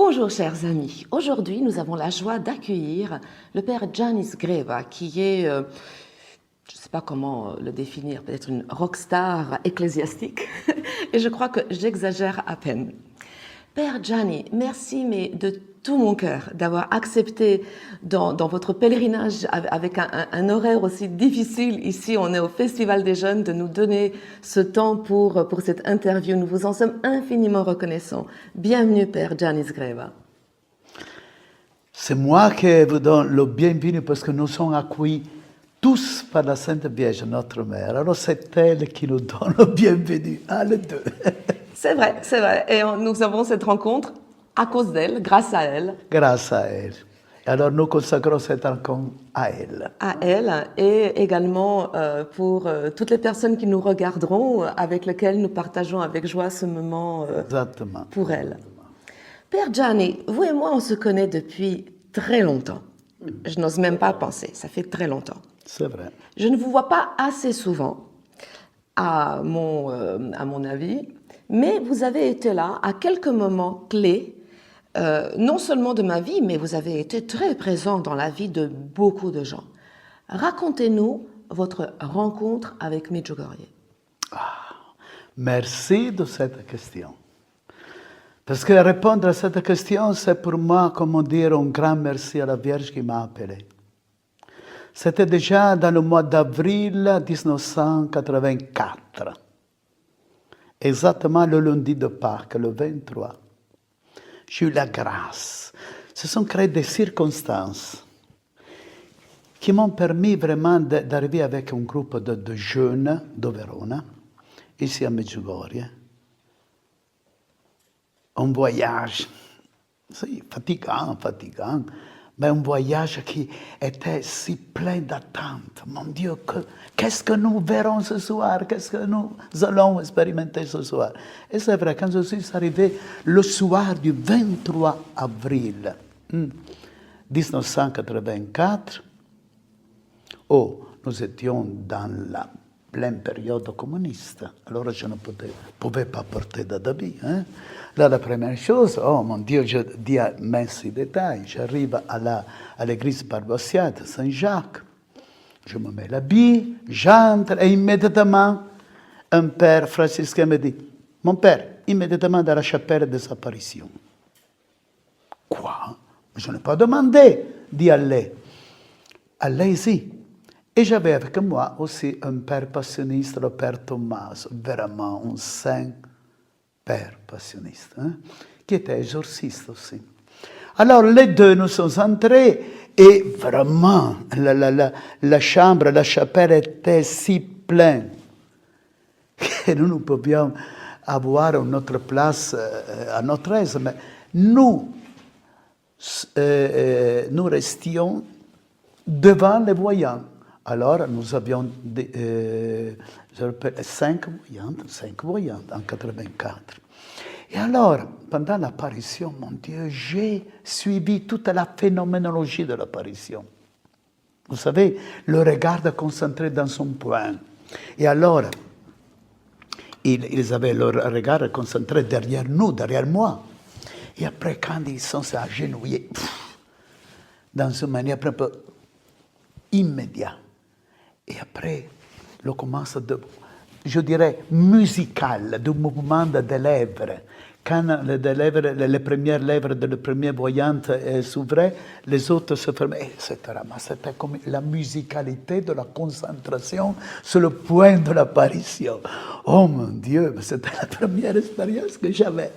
Bonjour chers amis, aujourd'hui nous avons la joie d'accueillir le père Giannis Greva qui est, je ne sais pas comment le définir, peut-être une rockstar ecclésiastique et je crois que j'exagère à peine. Père Gianni, merci mais de tout mon cœur d'avoir accepté dans votre pèlerinage avec un horaire aussi difficile. Ici, on est au Festival des Jeunes, de nous donner ce temps pour cette interview. Nous vous en sommes infiniment reconnaissants. Bienvenue, Père Giannis Greva. C'est moi qui vous donne le bienvenu parce que nous sommes accueillis tous par la Sainte Vierge, notre Mère. Alors c'est elle qui nous donne le bienvenu, à les deux. C'est vrai, c'est vrai. Et nous avons cette rencontre à cause d'elle, grâce à elle. Grâce à elle. Alors nous consacrons cette rencontre à elle. À elle et également pour toutes les personnes qui nous regarderont, avec lesquelles nous partageons avec joie ce moment Exactement. pour elle. Père Gianni, vous et moi, on se connaît depuis très longtemps. Je n'ose même pas penser, ça fait très longtemps. C'est vrai. Je ne vous vois pas assez souvent, à mon avis, mais vous avez été là à quelques moments clés, non seulement de ma vie, mais vous avez été très présent dans la vie de beaucoup de gens. Racontez-nous votre rencontre avec Medjugorje. Merci de cette question. Parce que répondre à cette question, c'est pour moi, comment dire, un grand merci à la Vierge qui m'a appelé. C'était déjà dans le mois d'avril 1984, exactement le lundi de Pâques, le 23. J'ai eu la grâce. Se sont créées des circonstances qui m'ont permis vraiment d'arriver avec un groupe de jeunes de Verona, ici à Medjugorje. Un voyage, fatigant, mais un voyage qui était si plein d'attentes. Mon Dieu, qu'est-ce que nous verrons ce soir? Qu'est-ce que nous allons expérimenter ce soir? Et c'est vrai, quand je suis arrivé le soir du 23 avril 1984, nous étions dans la pleine période communiste. Alors je ne pouvais pas porter d'habits. Hein? Là, la première chose, oh mon Dieu, je dis à mince détail, j'arrive à l'église paroissiale de Saint-Jacques, je me mets l'habit, j'entre et immédiatement, un père franciscain me dit, mon père, immédiatement dans la chapelle des apparitions. Quoi? Je n'ai pas demandé d'y aller. Allez-y. Et j'avais avec moi aussi un père passionniste, le père Thomas, vraiment un saint père passionniste, hein, qui était exorciste aussi. Alors les deux, nous sommes entrés et vraiment, la chambre, la chapelle était si pleine que nous pouvions avoir une autre place à notre aise. Mais nous restions devant les voyants. Alors, nous avions 5 voyantes en 84. Et alors, pendant l'apparition, mon Dieu, j'ai suivi toute la phénoménologie de l'apparition. Vous savez, le regard concentré dans son point. Et alors, ils avaient leur regard concentré derrière nous, derrière moi. Et après, quand ils sont agenouillés, dans une manière un peu immédiate, et après, le commence je dirais, musical, du mouvement des lèvres. Quand les premières lèvres de la première voyante s'ouvraient, les autres se fermaient, etc. C'était comme la musicalité de la concentration sur le point de l'apparition. Oh mon Dieu, c'était la première expérience que j'avais.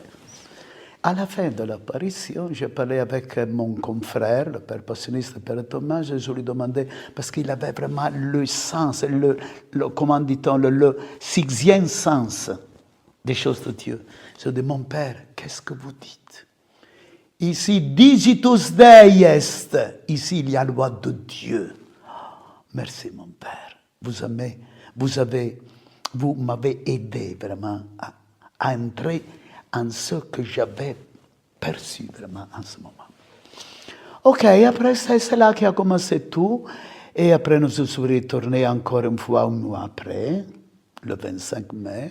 À la fin de l'apparition, j'ai parlé avec mon confrère, le père passionniste, le père Thomas, et je lui demandais, parce qu'il avait vraiment le sens, comment dit-on, le sixième sens des choses de Dieu. Je lui ai dit, mon père, qu'est-ce que vous dites? Ici, digitus Dei est. Ici, il y a la loi de Dieu. Oh, merci, mon père. Vous m'avez aidé vraiment à entrer en ce que j'avais perçu vraiment en ce moment. Ok, après c'est là qu'a commencé tout. Et après nous sommes retournés encore une fois un mois après. le 25 mai.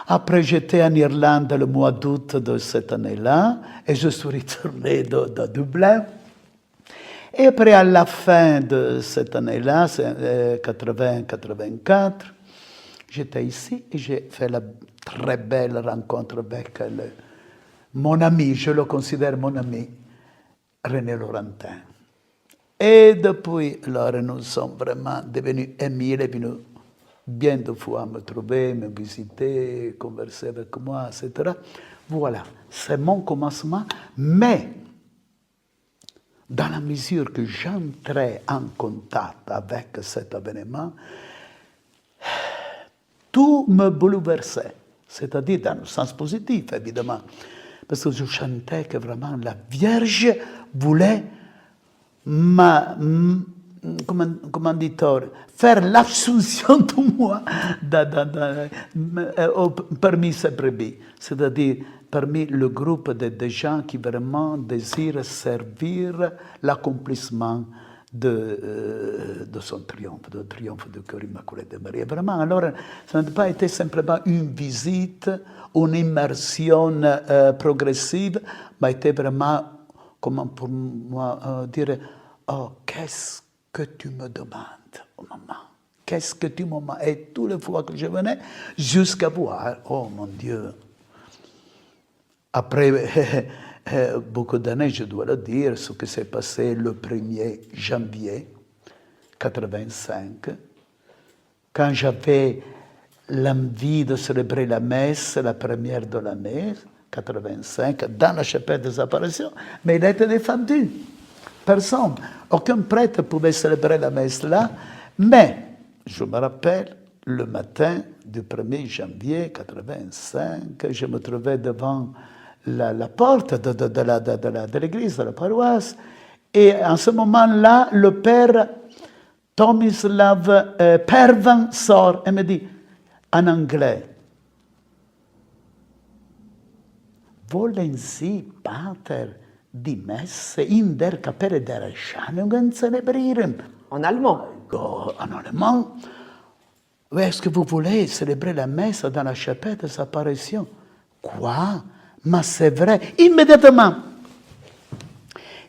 Après, j'étais en Irlande le mois d'août de cette année-là et je suis retourné de Dublin. Et après, à la fin de cette année-là, c'est 80-84, j'étais ici et j'ai fait la très belle rencontre avec mon ami, je le considère mon ami, René Laurentin. Et depuis lors, nous sommes vraiment devenus amis. Il est venu bien de fois me trouver, me visiter, converser avec moi, etc. Voilà, c'est mon commencement. Mais, dans la mesure que j'entrais en contact avec cet événement, tout me bouleversait. C'est-à-dire dans le sens positif, évidemment. Parce que je chantais que vraiment la Vierge voulait comment dit-on, faire l'absolution de moi parmi ces brebis. C'est-à-dire parmi le groupe de gens qui vraiment désirent servir l'accomplissement de son triomphe, du triomphe du cœur immaculé de Marie. Vraiment, alors, ça n'a pas été simplement une visite, une immersion progressive, mais été vraiment, comment pour moi dire, oh, qu'est-ce que tu me demandes, oh, maman? Qu'est-ce que tu me demandes? Et toutes les fois que je venais, jusqu'à voir, oh mon Dieu. Après beaucoup d'années, je dois le dire, ce qui s'est passé le 1er janvier 85, quand j'avais l'envie de célébrer la messe, la première de l'année, 85, dans la chapelle des apparitions, mais il a été défendu. Personne, aucun prêtre pouvait célébrer la messe là, mais je me rappelle, le matin du 1er janvier 85, je me trouvais devant la porte de l'église, de la paroisse, et en ce moment-là, le père Tomislav Pervan sort et me dit, en anglais, wollen Sie, Pater, die Messe in der Kapelle der Erscheinungen zelebrieren? En allemand. En allemand. Est-ce que vous voulez célébrer la messe dans la chapelle des apparitions? Quoi? Mais c'est vrai, immédiatement.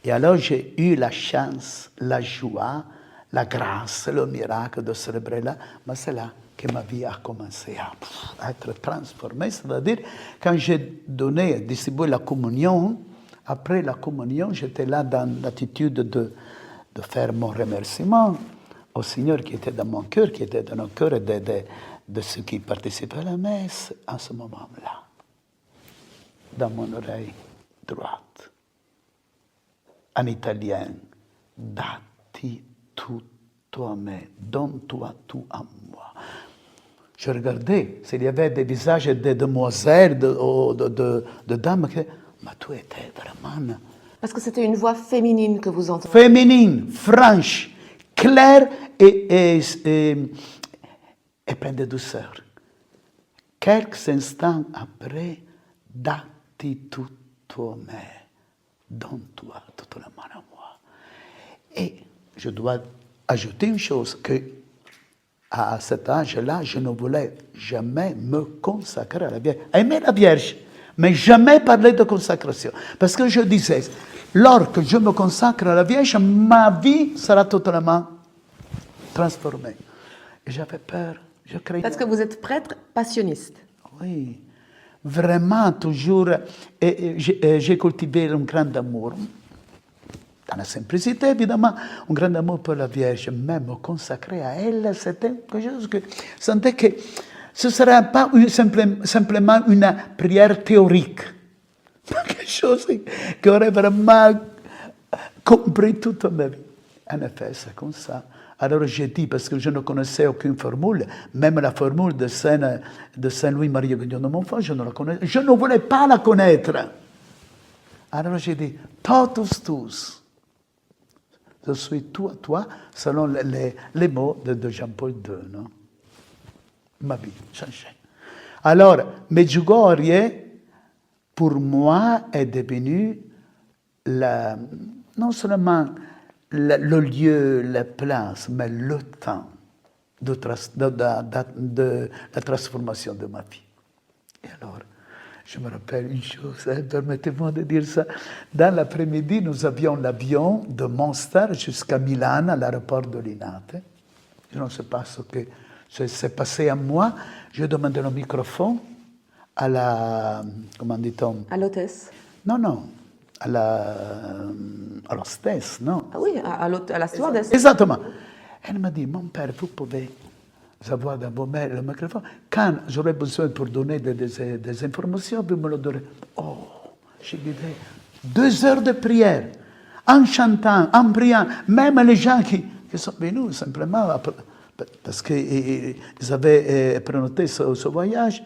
Et alors j'ai eu la chance, la joie, la grâce, le miracle de célébrer là. Mais c'est là que ma vie a commencé à être transformée. C'est-à-dire, quand j'ai donné, distribué la communion, après la communion, j'étais là dans l'attitude de faire mon remerciement au Seigneur qui était dans mon cœur, qui était dans nos cœurs et de ceux qui participaient à la messe en ce moment-là, dans mon oreille droite, en italien, dati tutto a me, donne-toi tout à moi. Je regardais s'il y avait des visages de demoiselles, de dames, mais tout était vraiment... Parce que c'était une voix féminine que vous entendez. Féminine, franche, claire et pleine de douceur. Quelques instants après, dati tutto a me, donne-toi toute la main à moi. Et je dois ajouter une chose, que à cet âge-là, je ne voulais jamais me consacrer à la Vierge. Aimer la Vierge, mais jamais parler de consacration. Parce que je disais, lorsque je me consacre à la Vierge, ma vie sera totalement transformée. Et j'avais peur, je craignais. Parce que vous êtes prêtre passionniste. Oui, vraiment, toujours, j'ai cultivé un grand amour. Dans la simplicité, évidemment, un grand amour pour la Vierge, même me consacrer à elle, c'était quelque chose que je sentais que ce ne serait pas simplement une prière théorique, quelque chose qui aurait vraiment compris toute ma vie. En effet, c'est comme ça. Alors j'ai dit, parce que je ne connaissais aucune formule, même la formule de Saint Louis-Marie Grignon de Montfort, je ne la connaissais, je ne voulais pas la connaître. Alors j'ai dit, totus tous. Je suis tout à toi, selon les mots de Jean-Paul II. Non? Ma vie changeait. Alors, Medjugorje, pour moi, est devenu non seulement le lieu, la place, mais le temps. de la transformation de ma vie. Et alors, je me rappelle une chose, permettez-moi de dire ça. Dans l'après-midi, nous avions l'avion de Mostar jusqu'à Milan, à l'aéroport de Linate. Je ne sais pas ce que s'est passé à moi. J'ai demandé le microphone à la... Comment dit-on? À l'hôtesse. Non, à l'hostesse, non? Ah oui, à la stewardess. Exactement. Elle m'a dit, mon père, vous pouvez avoir dans vos mains le microphone. Quand j'aurai besoin pour donner des informations, vous me le donnerez. Oh, j'ai dit 2 heures de prière, en chantant, en priant. Même les gens qui sont venus simplement parce qu'ils avaient prénoté ce voyage,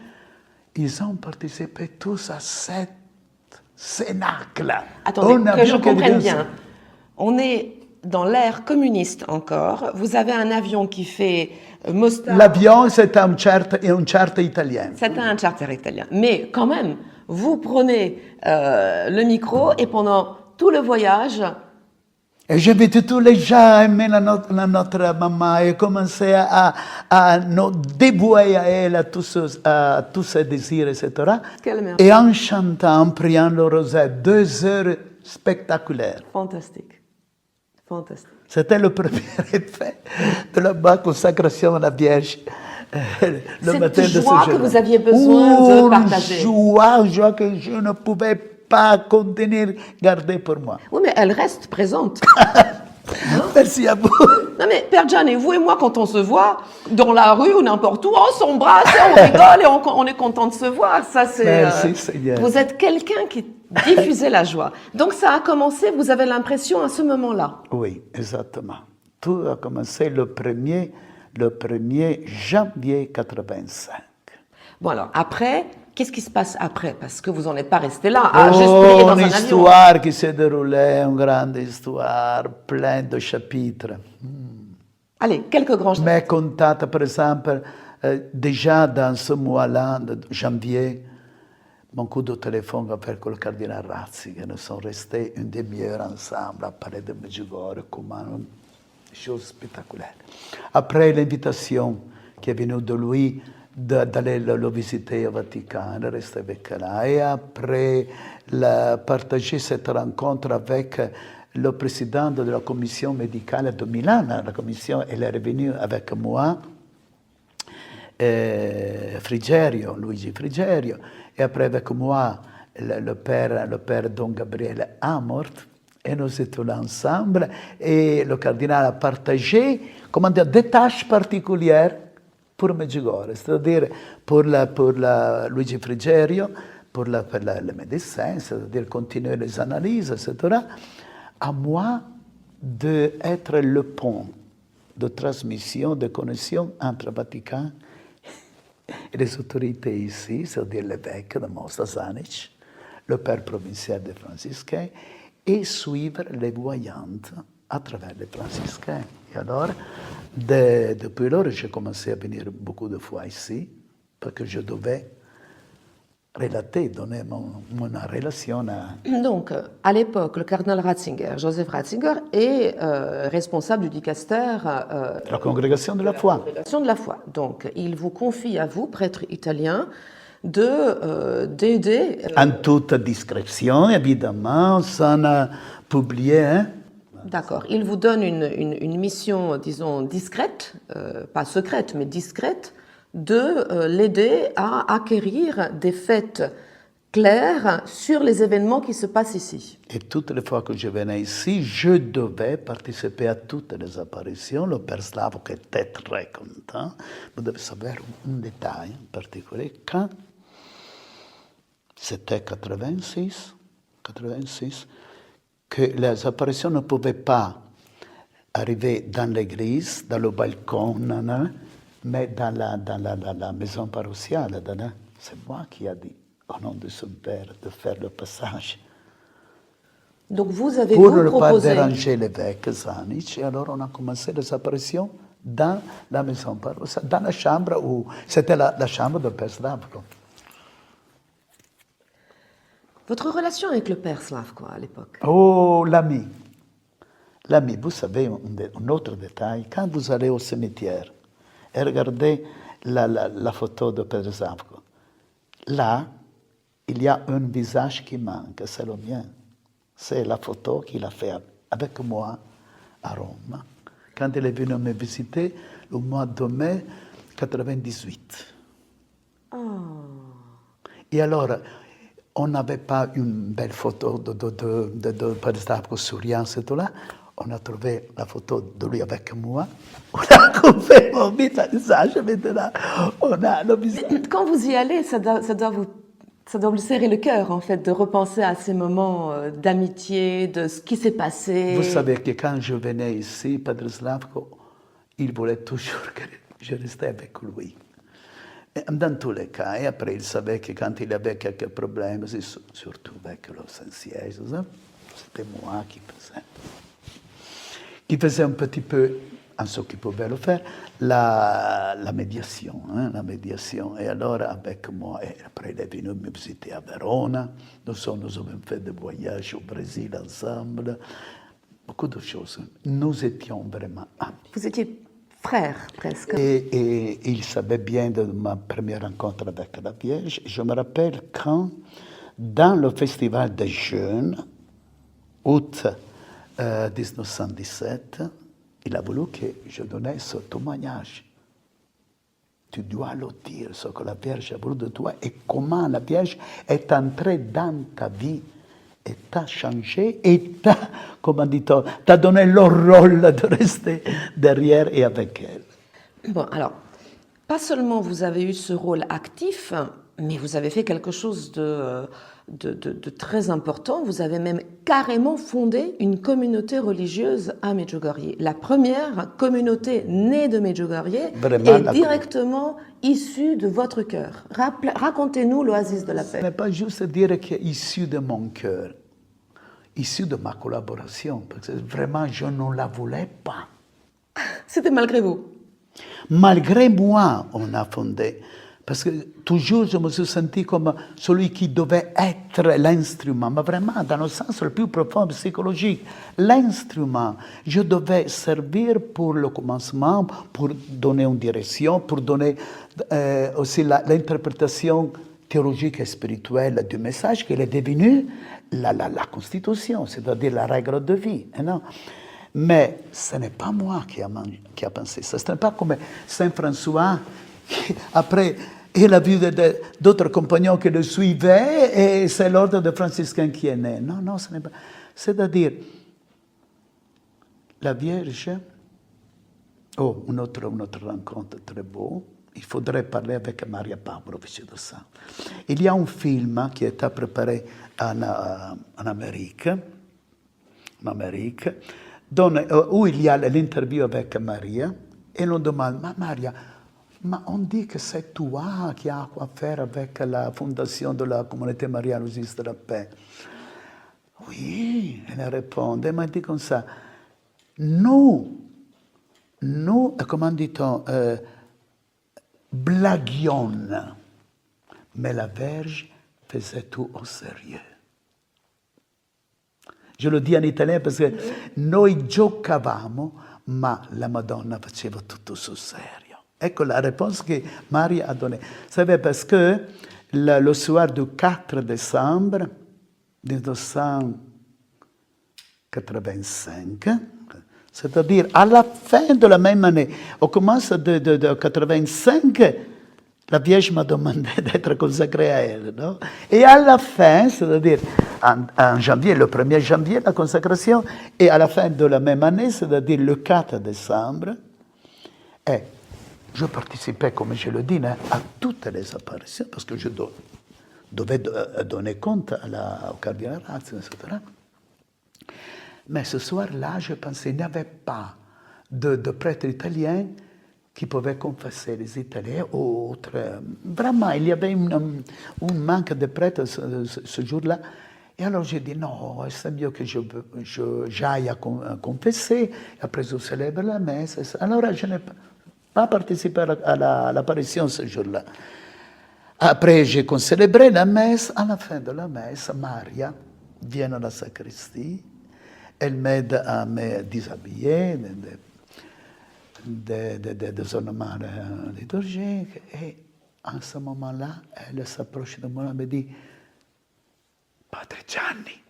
ils ont participé tous à cette cénacle. Attendez, que je comprenne bien. On est dans l'ère communiste encore. Vous avez un avion qui fait Mostar. L'avion, c'est un charter italien. C'est un charter italien. Mais quand même, vous prenez le micro et pendant tout le voyage... Et j'invite tous les gens à aimer notre maman et commencer à nous dévouer à elle, à tous ses désirs, etc. Et en chantant, en priant le rosaire, 2 heures spectaculaires. Fantastique. Fantastique. C'était le premier effet de la consacration à la Vierge. Le matin de ce jour. Cette joie que vous aviez besoin de partager. Une joie que je ne pouvais pas contenir, garder pour moi. Oui, mais elle reste présente. Merci à vous. Non mais, Père Gianni, vous et moi, quand on se voit, dans la rue ou n'importe où, on s'embrasse, on rigole et on est content de se voir. Ça, c'est, merci, Seigneur. Vous êtes quelqu'un qui diffusait la joie. Donc ça a commencé, vous avez l'impression, à ce moment-là. Oui, exactement. Tout a commencé le 1er janvier 85. Bon alors, après... Qu'est-ce qui se passe après? Parce que vous n'en êtes pas resté là, à juste prier dans un avion. Une histoire qui s'est déroulée, une grande histoire, pleine de chapitres. Allez, quelques grands chapitres. Mes contacts, par exemple, déjà dans ce mois-là, de janvier, mon coup de téléphone avec le cardinal Ratzinger. Nous sommes restés une demi-heure ensemble à parler de Medjugorje comme une chose spectaculaire. Après l'invitation qui est venue de lui, d'aller le visiter au Vatican, de rester avec là. Et après partager cette rencontre avec le président de la commission médicale de Milan. La commission, elle est revenue avec moi, Frigerio, Luigi Frigerio, et après avec moi, le père Don Gabriele Amort, et nous étions là ensemble, et le cardinal a partagé, comment dire, des tâches particulières pour Medjugorje, c'est-à-dire pour Luigi Frigerio, pour le médecin, c'est-à-dire continuer les analyses, etc. À moi d'être le pont de transmission, de connexion entre Vatican et les autorités ici, c'est-à-dire l'évêque de Mostar Zanic, le père provincial des franciscains, et suivre les voyantes à travers les franciscains. Et alors, depuis lors, j'ai commencé à venir beaucoup de fois ici, parce que je devais relater, donner mon relation à... Donc, à l'époque, le cardinal Ratzinger, Joseph Ratzinger, est responsable du dicaster... la congrégation de la foi. La congrégation de la foi. Donc, il vous confie à vous, prêtre italien, d'aider... En toute discrétion, évidemment, sans publier... Hein? D'accord. Il vous donne une mission, disons, discrète, pas secrète, mais discrète, de l'aider à acquérir des faits clairs sur les événements qui se passent ici. Et toutes les fois que je venais ici, je devais participer à toutes les apparitions. Le père Slavko était très content. Vous devez savoir un détail en particulier. Quand c'était 86, que les apparitions ne pouvaient pas arriver dans l'église, dans le balcon, mais dans la maison paroissiale. C'est moi qui ai dit, au nom de son père, de faire le passage. Donc vous avez pour vous ne proposé... pas déranger l'évêque Zanic, et alors on a commencé les apparitions dans la maison paroissiale, dans la chambre où c'était la chambre du père Slavko. Votre relation avec le père Slavko à l'époque? Oh, l'ami. L'ami, vous savez, un autre détail, quand vous allez au cimetière, et regardez la photo de Pedro Zavko. Là, il y a un visage qui manque, c'est le mien. C'est la photo qu'il a fait avec moi à Rome, quand il est venu me visiter le mois de mai 98. Oh. Et alors, on n'avait pas une belle photo de Pedro Zavko souriant, c'est tout là. On a trouvé la photo de lui avec moi. On a coupé mon visage, maintenant on a le visage. Quand vous y allez, ça doit vous serrer le cœur, en fait, de repenser à ces moments d'amitié, de ce qui s'est passé. Vous savez que quand je venais ici, Pedro Zavko, il voulait toujours que je restais avec lui. Et dans tous les cas, et après, il savait que quand il avait quelques problèmes, surtout avec le Saint-Siège, c'était moi qui faisait un petit peu, en ce qu'il pouvait le faire, la médiation, la médiation. Et alors, avec moi, et après, il est venu me visiter à Verona. Nous avons fait des voyages au Brésil ensemble, beaucoup de choses. Nous étions vraiment amis. Vous étiez frères, presque. Et il savait bien de ma première rencontre avec la Vierge. Je me rappelle quand, dans le festival des jeunes, août 1917, il a voulu que je donne ce témoignage. Tu dois le dire, ce que la Vierge a voulu de toi et comment la Vierge est entrée dans ta vie et t'a changé et t'a, comment dit-on, t'a donné le rôle de rester derrière et avec elle. Bon, alors, pas seulement vous avez eu ce rôle actif, mais vous avez fait quelque chose de très important. Vous avez même carrément fondé une communauté religieuse à Medjugorje. La première communauté née de Medjugorje est directement issue de votre cœur. Racontez-nous l'oasis de la paix. Ce n'est pas juste dire que issu de mon cœur, issu de ma collaboration, parce que vraiment je ne la voulais pas. C'était malgré vous. Malgré moi, on a fondé. Parce que toujours je me suis senti comme celui qui devait être l'instrument, mais vraiment dans le sens le plus profond psychologique. L'instrument, je devais servir pour le commencement, pour donner une direction, pour donner aussi l'interprétation théologique et spirituelle du message qui est devenu la Constitution, c'est-à-dire la règle de vie. Non? Mais ce n'est pas moi qui a pensé ça. Ce n'est pas comme Saint François qui, après, il a vu d'autres compagnons qui le suivaient et c'est l'ordre de franciscain qui est né. Non, non, ce n'est pas. C'est-à-dire, la Vierge, une autre rencontre très beau. Il faudrait parler avec Maria Pavlovic de ça. Il y a un film qui est préparé en Amérique, où il y a l'interview avec Maria, et l'on demande, ma Maria, mais on dit que c'est toi qui as à faire avec la fondation de la communauté Maria-Louise de la Paix. Oui, elle répond, elle m'a dit comme ça, nous, comment dit-on, blaguions, mais la Vierge faisait tout au sérieux. Je le dis en italien parce que noi giocavamo, ma la Madonna faceva tutto sul serio. Ecco la réponse que Marie a donnée. Vous savez, parce que le soir du 4 décembre 1985, c'est-à-dire à la fin de la même année, au commence de 85, la Vierge m'a demandé d'être consacrée à elle. Non? Et à la fin, c'est-à-dire en janvier, le 1er janvier, la consacration, et à la fin de la même année, c'est-à-dire le 4 décembre, et je participais, comme je le dis, à toutes les apparitions, parce que je devais donner compte au cardinal Ratzinger, etc. Mais ce soir-là, je pensais qu'il n'y avait pas de prêtre italien qui pouvait confesser les Italiens ou autres. Vraiment, il y avait un manque de prêtres ce jour-là. Et alors j'ai dit, non, c'est mieux que j'aille à confesser. Après, je célèbre la messe. Alors, je n'ai pas participé à l'apparition ce jour-là. Après, j'ai célébré la messe. À la fin de la messe, Maria vient à la sacristie. Elle m'aide à me déshabiller, des ornements liturgiques. Et en ce moment-là, elle s'approche de moi et me dit, Padre Gianni,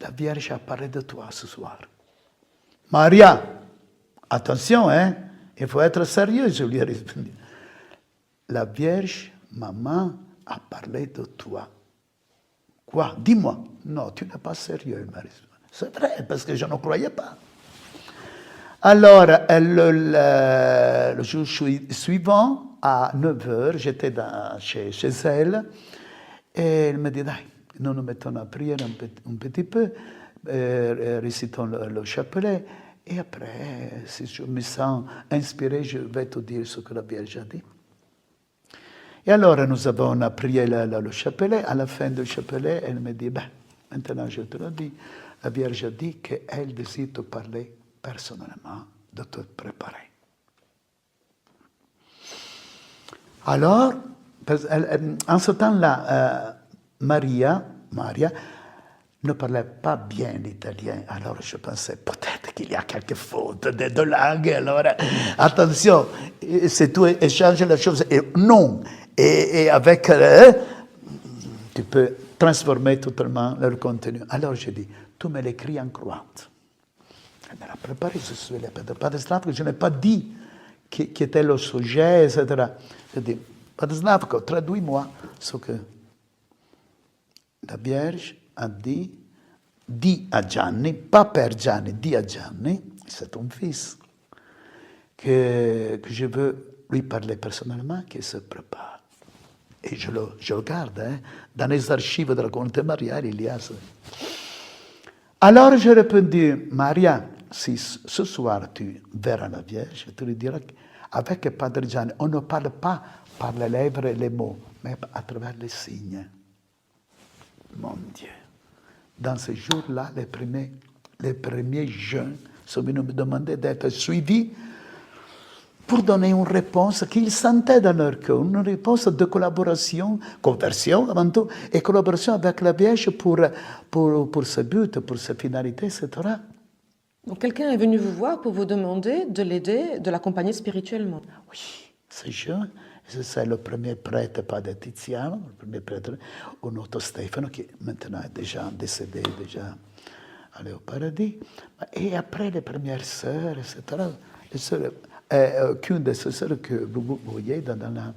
la Vierge a parlé de toi ce soir. Maria, attention, hein, il faut être sérieux, je lui ai répondu. La Vierge, maman, a parlé de toi. Quoi? Dis-moi. Non, tu n'es pas sérieux, elle m'a répondu. C'est vrai, parce que je ne croyais pas. Alors, le jour suivant, à 9h, j'étais chez elle, et elle me dit, nous nous mettons à prier un petit peu, récitons le chapelet, et après, si je me sens inspiré, je vais te dire ce que la Vierge a dit. Et alors, nous avons prié le chapelet. À la fin du chapelet, elle me dit, maintenant je te le dis, la Vierge a dit qu'elle désire te parler personnellement, de te préparer. Alors, en ce temps-là, Maria ne parlait pas bien l'italien. Alors je pensais, peut-être qu'il y a quelques fautes de langue. Alors, attention, c'est tout échange la chose. Et non. Et avec, tu peux transformer totalement leur contenu. Alors je dis, tu me l'écris en croate. Elle me l'a préparé, je suis le Padre Slavko, je n'ai pas dit qui était le sujet, etc. Je dis, Padre Slavko, traduis-moi ce que la Vierge a dit à Gianni, pas Père Gianni, dit à Gianni, c'est ton fils, que je veux lui parler personnellement, qu'il se prépare. Et je le garde, hein, dans les archives de la communauté mariale, il y a ça. Alors j'ai répondu, Maria, si ce soir tu verras la Vierge, tu lui diras qu'avec Padre Gianni, on ne parle pas par les lèvres et les mots, mais à travers les signes. Mon Dieu. Dans ces jours-là, les premiers jeunes sont venus me demander d'être suivis pour donner une réponse qu'ils sentaient dans leur cœur, une réponse de collaboration, conversion avant tout, et collaboration avec la Vierge pour ce but, pour sa finalité, etc. Donc quelqu'un est venu vous voir pour vous demander de l'aider, de l'accompagner spirituellement. Oui, c'est jeune. C'est le premier prêtre, pas de Tiziano, le premier prêtre, un autre Stefano, qui maintenant est déjà décédé, déjà allé au paradis. Et après, les premières sœurs, etc. Les sœurs, qu'une de ces sœurs que vous voyez dans la...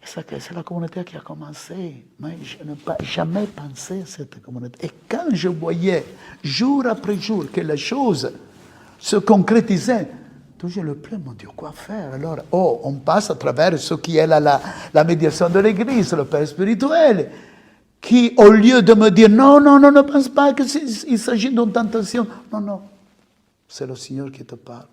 C'est la communauté qui a commencé. Mais je n'ai jamais pensé à cette communauté. Et quand je voyais, jour après jour, que les choses se concrétisaient, toujours le plus, mon Dieu, quoi faire? Alors, on passe à travers ce qui est la médiation de l'Église, le Père spirituel, qui, au lieu de me dire, non, ne pense pas qu'il s'agit d'une tentation. Non, c'est le Seigneur qui te parle.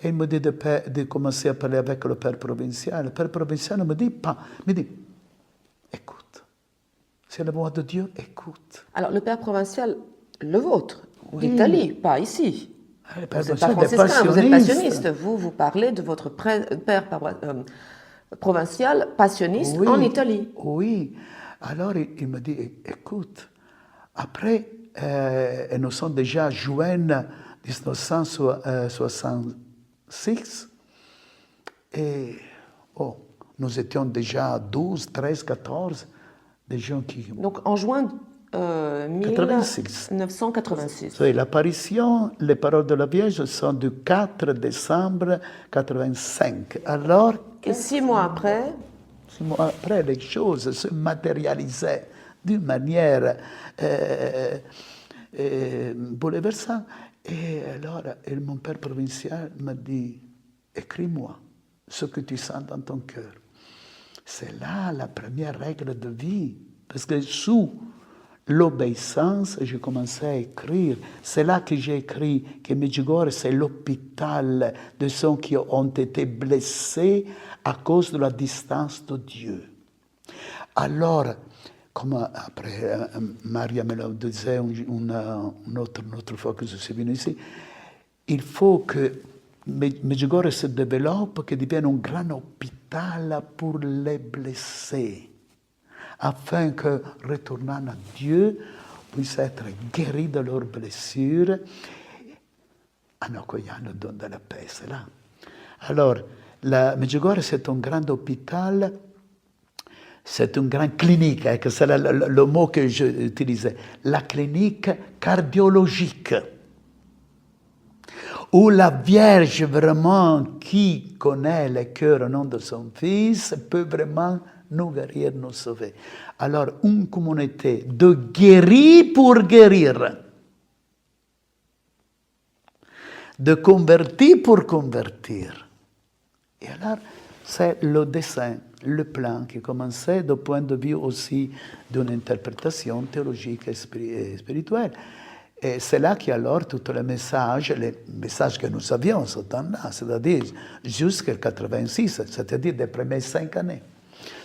Et il me dit de commencer à parler avec le Père provincial. Le Père provincial ne me dit pas, me dit, écoute, c'est la voix de Dieu, écoute. Alors, le Père provincial, le vôtre, d'Italie, pas ici. Le Vous n'êtes pas franciscain, vous êtes passionniste. Vous parlez de votre père provincial passionniste en Italie. Oui. Alors, il me dit, écoute, après, nous sommes déjà juin 1966, et nous étions déjà 12, 13, 14, des gens qui... Donc, en juin 1986. Oui, l'apparition, les paroles de la Vierge sont du 4 décembre 85. Alors, et 6 mois après, les choses se matérialisaient d'une manière bouleversante. Et alors, mon père provincial m'a dit, écris-moi ce que tu sens dans ton cœur. C'est là la première règle de vie. Parce que sous l'obéissance, j'ai commencé à écrire. C'est là que j'ai écrit que Medjugorje, c'est l'hôpital de ceux qui ont été blessés à cause de la distance de Dieu. Alors, comme après Maria me le disait une autre fois que je suis venu ici, il faut que Medjugorje se développe, que devienne un grand hôpital pour les blessés, afin que, retournant à Dieu, puissent être guéris de leurs blessures, Ah non, il y a le don de la paix, c'est là. Alors, la Medjugorje, c'est un grand hôpital, c'est une grande clinique, c'est le mot que j'utilisais, la clinique cardiologique, où la Vierge vraiment qui connaît le cœur au nom de son Fils peut vraiment nous guérir, nous sauver. Alors, une communauté de guéris pour guérir, de convertis pour convertir. Et alors, c'est le dessin, le plan qui commençait du point de vue aussi d'une interprétation théologique et spirituelle. Et c'est là qu'alors tous les messages que nous avions ce temps-là, c'est-à-dire jusqu'à 86, c'est-à-dire les premières 5 années,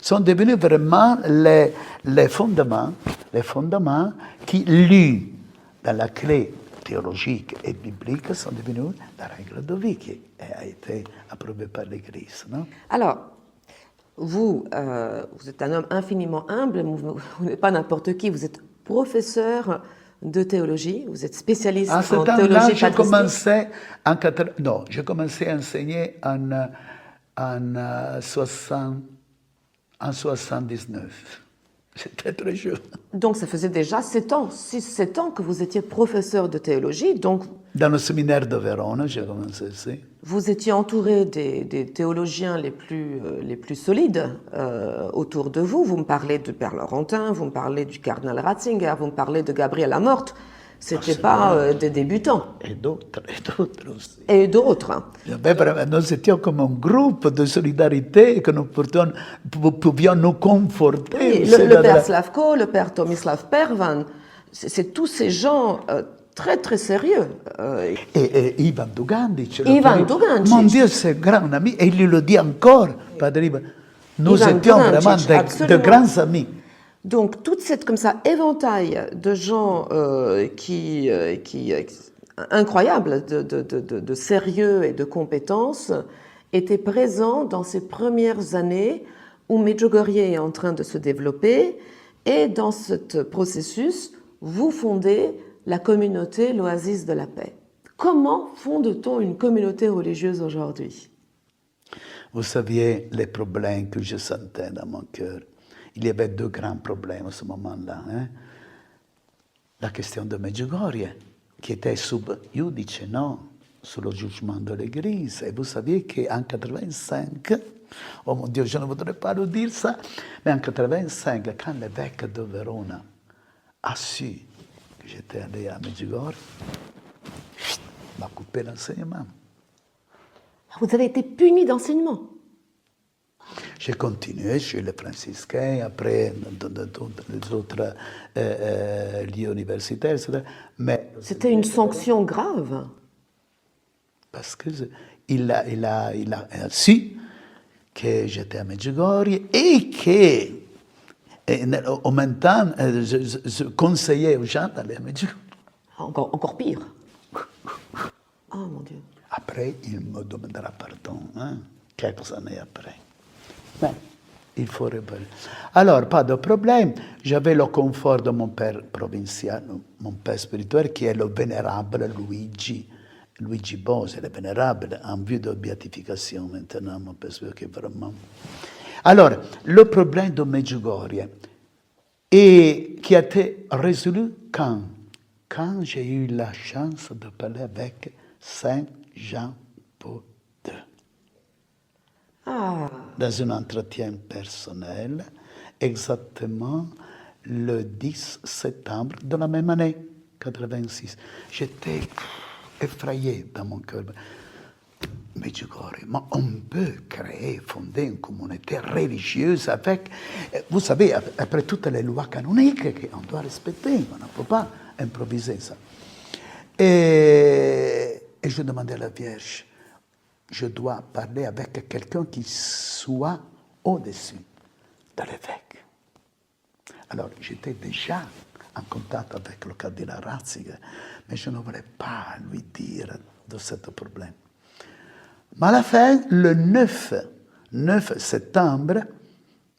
sont devenus vraiment les fondements qui, lus dans la clé théologique et biblique, sont devenus la règle de vie qui a été approuvée par l'Église. Non? Alors, vous êtes un homme infiniment humble, vous n'êtes pas n'importe qui, vous êtes professeur de théologie, vous êtes spécialiste en théologie patristique. J'ai commencé à enseigner en 79. J'étais très jeune. Donc ça faisait déjà 7 ans que vous étiez professeur de théologie. Donc, dans le séminaire de Vérone, j'ai commencé ici. Vous étiez entouré des théologiens les plus solides autour de vous. Vous me parlez de Père Laurentin, vous me parlez du cardinal Ratzinger, vous me parlez de Gabriel Amorth. Ce n'étaient pas des débutants. Et d'autres aussi. Et d'autres. Nous étions comme un groupe de solidarité que nous pouvions nous conforter. Oui, le Père Slavko, le Père Tomislav Pervan, c'est tous ces gens très très sérieux. Et Ivan Dugandic. Mon Dieu, c'est un grand ami. Et il le dit encore, Padre Ivan. Nous étions vraiment de grands amis. Donc, toute cette comme ça éventail de gens incroyables de sérieux et de compétences étaient présents dans ces premières années où Medjugorje est en train de se développer, et dans ce processus, vous fondez la communauté, l'Oasis de la paix. Comment fonde-t-on une communauté religieuse aujourd'hui? Vous saviez les problèmes que je sentais dans mon cœur. Il y avait 2 grands problèmes à ce moment-là. Hein? La question de Medjugorje, qui était sub iudice, non, sous le jugement de l'Église. Et vous saviez qu'en 85, oh mon Dieu, je ne voudrais pas le dire ça, mais en 85, quand l'évêque de Vérone a su que j'étais allé à Medjugorje, il m'a coupé l'enseignement. Vous avez été puni d'enseignement? J'ai continué chez les franciscains, après dans les autres lieux universitaires, etc. Mais c'était une sanction grave. Parce qu'il a su que j'étais à Medjugorje et qu'en même temps, je conseillais aux gens d'aller à Medjugorje. Encore pire. Oh mon Dieu. Après, il me demandera pardon, hein, quelques années après. Mais il faut réparer. Alors, pas de problème. J'avais le confort de mon père provincial, mon père spirituel, qui est le vénérable Luigi Bose, le vénérable en vue de béatification maintenant, mon père spirituel, vraiment. Alors, le problème de Medjugorje, et qui a été résolu quand j'ai eu la chance de parler avec Saint Jean-Paul II. Dans un entretien personnel, exactement le 10 septembre de la même année, 86. J'étais effrayé dans mon cœur. Medjugorje, mais on peut fonder une communauté religieuse avec, vous savez, après toutes les lois canoniques qu'on doit respecter, on ne peut pas improviser ça. Et je demandais à la Vierge, je dois parler avec quelqu'un qui soit au-dessus de l'évêque. Alors, j'étais déjà en contact avec le cardinal Ratzinger, mais je ne voulais pas lui dire de ce problème. Mais à la fin, le 9 septembre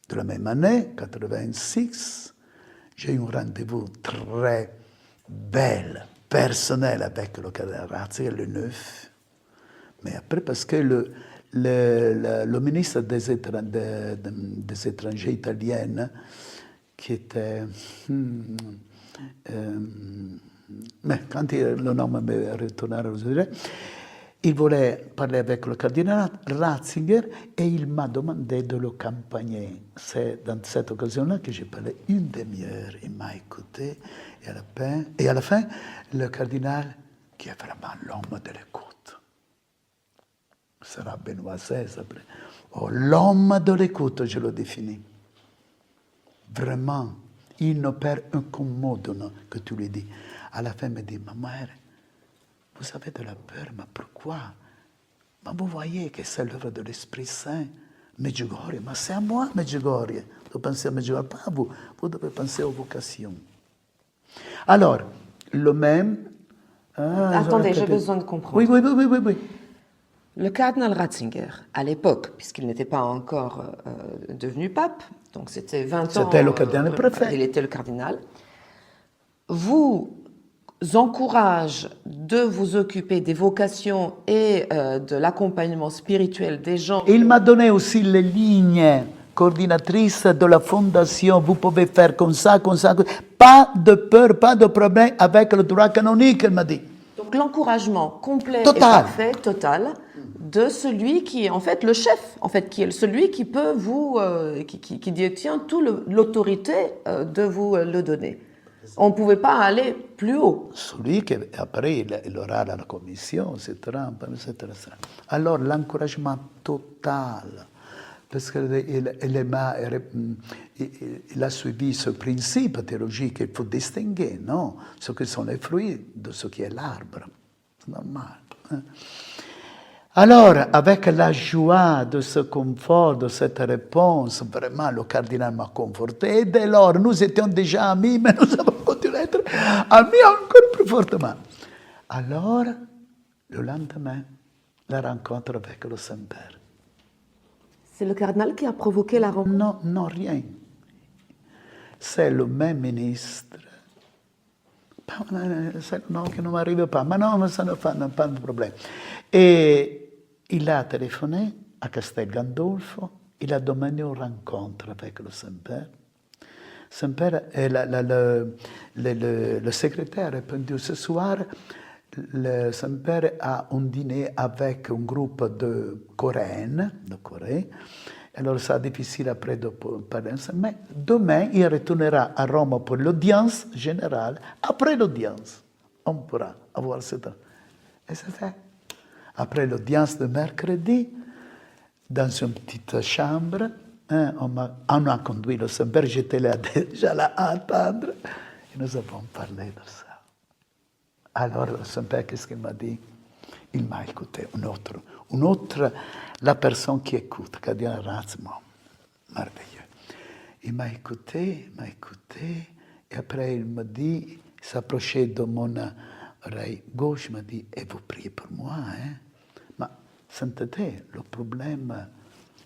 de la même année, 86, j'ai eu un rendez-vous très belle personnel avec le cardinal Ratzinger, le 9. Mais après, parce que le ministre des étrangers italien, qui était... mais quand le nom me retournera aujourd'hui, il voulait parler avec le cardinal Ratzinger et il m'a demandé de le campagner. C'est dans cette occasion-là que j'ai parlé une demi-heure. Il m'a écouté et à la fin, le cardinal, qui est vraiment l'homme de l'écoute, sera Benoît XVI après. Oh, l'homme de l'écoute, je le définis. Vraiment, il ne perd un commode que tu lui dis. À la fin, il me dit, ma mère, vous avez de la peur, mais pourquoi? Mais vous voyez que c'est l'œuvre de l'Esprit Saint. Medjugorje, mais c'est à moi, Medjugorje. Vous pensez à Medjugorje, pas à vous. Vous devez penser aux vocations. Alors, le même... Attendez, j'ai besoin de comprendre. Oui. Le cardinal Ratzinger, à l'époque, puisqu'il n'était pas encore devenu pape, donc c'était 20 ans... C'était le cardinal préfet. Il était le cardinal. Vous encourage de vous occuper des vocations et de l'accompagnement spirituel des gens. Il m'a donné aussi les lignes coordinatrices de la fondation. Vous pouvez faire comme ça. Pas de peur, pas de problème avec le droit canonique, il m'a dit. Donc l'encouragement complet Total. et parfait, total, de celui qui est en fait le chef, en fait, qui est celui qui peut vous, qui détient toute l'autorité de vous le donner. On ne pouvait pas aller plus haut. Celui qui, après, il aura la commission, etc. Alors, l'encouragement total, parce qu'il a suivi ce principe théologique qu'il faut distinguer, non? Ce qui sont les fruits de ce qui est l'arbre. C'est normal. Hein? Alors, avec la joie de ce confort, de cette réponse, vraiment, le cardinal m'a conforté. Et dès lors, nous étions déjà amis, mais nous avons continué à être amis encore plus fortement. Alors, le lendemain, la rencontre avec le Saint-Père. C'est le cardinal qui a provoqué la rencontre? Non, rien. C'est le même ministre. C'est le nom qui ne m'arrive pas, mais non, ça ne fait pas de problème. Et il a téléphoné à Castel Gandolfo, il a demandé une rencontre avec le Saint-Père. Saint-Père, le secrétaire a répondu ce soir, le Saint-Père a un dîner avec un groupe de Coréennes, de Corée. Alors, c'est difficile après de parler, mais demain, il retournera à Rome pour l'audience générale. Après l'audience, on pourra avoir ce temps. Et c'est fait. Après l'audience de mercredi, dans une petite chambre, on a conduit le Saint-Père, j'étais là déjà là à attendre, et nous avons parlé de ça. Alors, le Saint-Père, qu'est-ce qu'il m'a dit? Il m'a écouté, une autre, la personne qui écoute, cardinal Ratzinger, merveilleux. Il m'a écouté, et après il m'a dit, il s'approchait de mon oreille gauche, il m'a dit, et vous priez pour moi, hein? Mais sainteté, le problème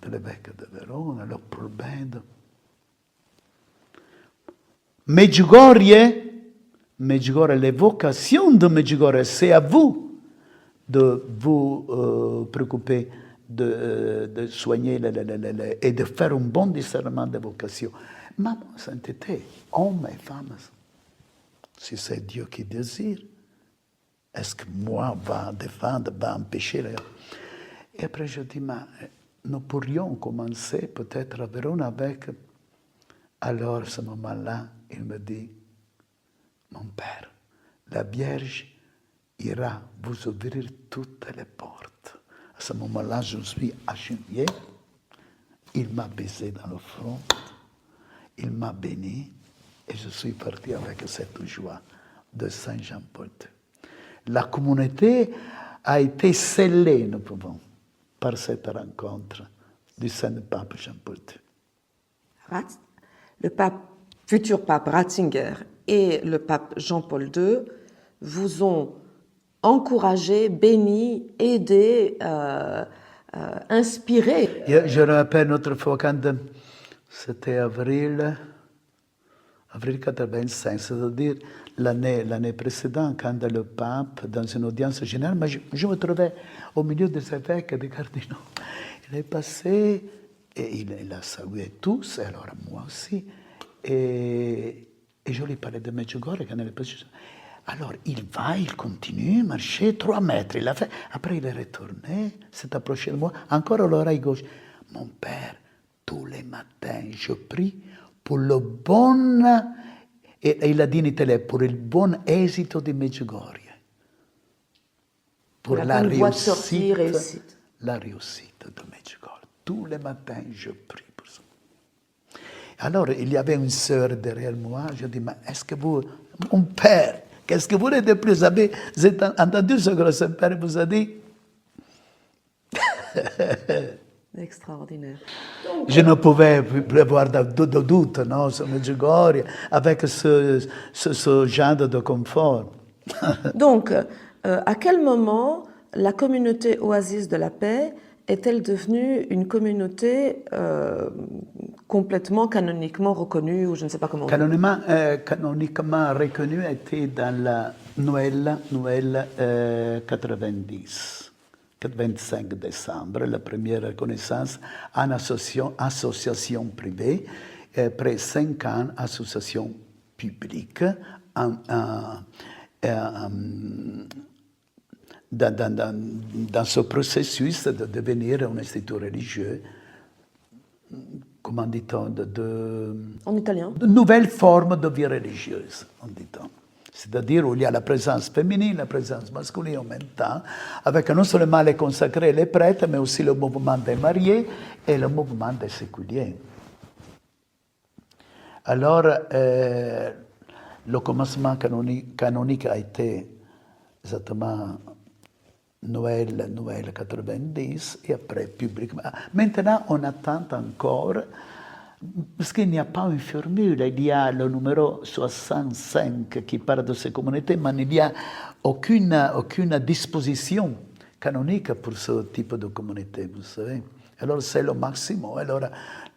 de l'évêque de Vérone, le problème de... Medjugorje, les vocations de Medjugorje, c'est à vous de vous préoccuper de soigner et de faire un bon discernement des vocations. Maman, sainteté, hommes et femmes, si c'est Dieu qui désire, est-ce que moi va défendre, va empêcher? Et après je dis, mais nous pourrions commencer peut-être à Vérone avec... Alors, à ce moment-là, il me dit, mon père, la Vierge ira vous ouvrir toutes les portes. À ce moment-là, je me suis agenouillé, il m'a baisé dans le front, il m'a béni, et je suis parti avec cette joie de Saint Jean-Paul II. La communauté a été scellée, nous pouvons, par cette rencontre du Saint-Pape Jean-Paul II. Le futur pape Ratzinger et le pape Jean-Paul II vous ont encouragé, béni, aidé, inspiré. Je me rappelle une autre fois quand c'était avril avril 85, c'est-à-dire l'année précédente, quand le pape, dans une audience générale, je me trouvais au milieu des évêques et des cardinaux. Il est passé et il a salué tous, et alors moi aussi, et je lui parlais de Medjugorje quand il est passé. Alors il continue à marcher 3 mètres, il a fait, après il est retourné, s'est approché de moi, encore à l'oreille gauche. Mon père, tous les matins, je prie pour le bon, et il a dit in italien, pour il bon esito di Medjugorje. Pour la bonne voie de sortie, réussite. La réussite de Medjugorje. Tous les matins, je prie pour ça. Alors, il y avait une sœur derrière moi, je dis, mais est-ce que vous, mon père, qu'est-ce que vous voulez de plus? Vous avez entendu ce que le Saint-Père vous a dit? Extraordinaire. Je ne pouvais plus avoir de doute, non, sur Medjugorje, avec ce genre de confort. Donc, à quel moment la communauté Oasis de la Paix est-elle devenue une communauté complètement canoniquement reconnue, ou je ne sais pas comment on dit? Canoniquement reconnue était dans la Noël 90. 25 décembre, la première reconnaissance en association privée, après 5 ans, association publique, dans ce processus de devenir un institut religieux, comment dit-on, En italien? de nouvelles formes de vie religieuse, on dit-on. C'est-à-dire où il y a la présence féminine, la présence masculine en même temps, avec non seulement les consacrés et les prêtres, mais aussi le mouvement des mariés et le mouvement des séculiers. Alors, le commencement canonique a été exactement Noël 90, et après publiquement. Maintenant, on attend encore, parce qu'il n'y a pas une formule, il y a le numéro 65 qui parle de ces communautés, mais il n'y a aucune disposition canonique pour ce type de communauté, vous savez. Alors c'est le maximum. Alors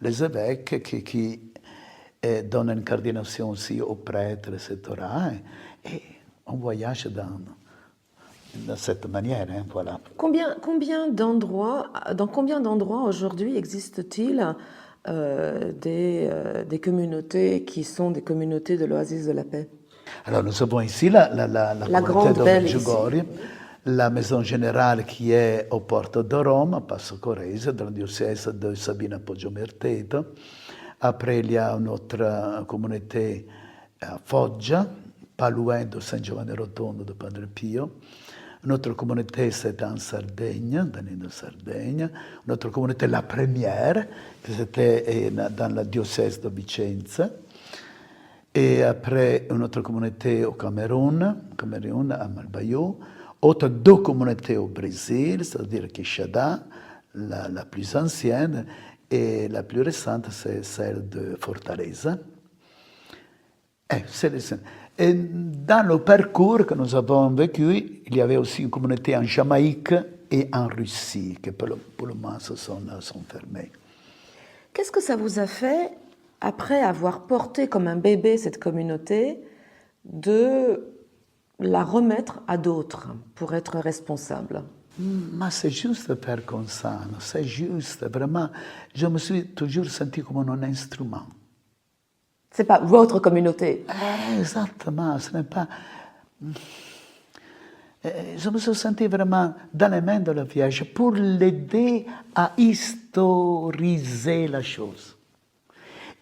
les évêques qui donnent une coordination aussi aux prêtres, etc. Et on voyage de cette manière, hein, voilà. Dans combien d'endroits aujourd'hui existe-t-il des communautés qui sont des communautés de l'Oasis de la Paix? Alors nous avons ici la grande communauté de belle Medjugorje, la maison générale qui est aux portes de Rome, à Passo Correse, dans le diocèse de Sabina Poggio Merteto. Après, il y a une autre communauté à Foggia, pas loin de San Giovanni Rotondo de Padre Pio. Une autre communauté, c'était en Sardaigne, dans l'île de Sardaigne. Une autre communauté, la première, qui était dans le diocèse de Vicenza. Et après, une autre communauté au Cameroun, à Malbaio. Autres 2 communautés au Brésil, c'est-à-dire Quixadá, la plus ancienne, et la plus récente, c'est celle de Fortaleza. Et dans le parcours que nous avons vécu, il y avait aussi une communauté en Jamaïque et en Russie, qui pour le moment sont fermées. Qu'est-ce que ça vous a fait, après avoir porté comme un bébé cette communauté, de la remettre à d'autres pour être responsable? Mais c'est juste faire comme ça, c'est juste, vraiment. Je me suis toujours senti comme un instrument. C'est pas votre communauté. Exactement, ce n'est pas... Je me suis senti vraiment dans les mains de la Vierge pour l'aider à historiser la chose.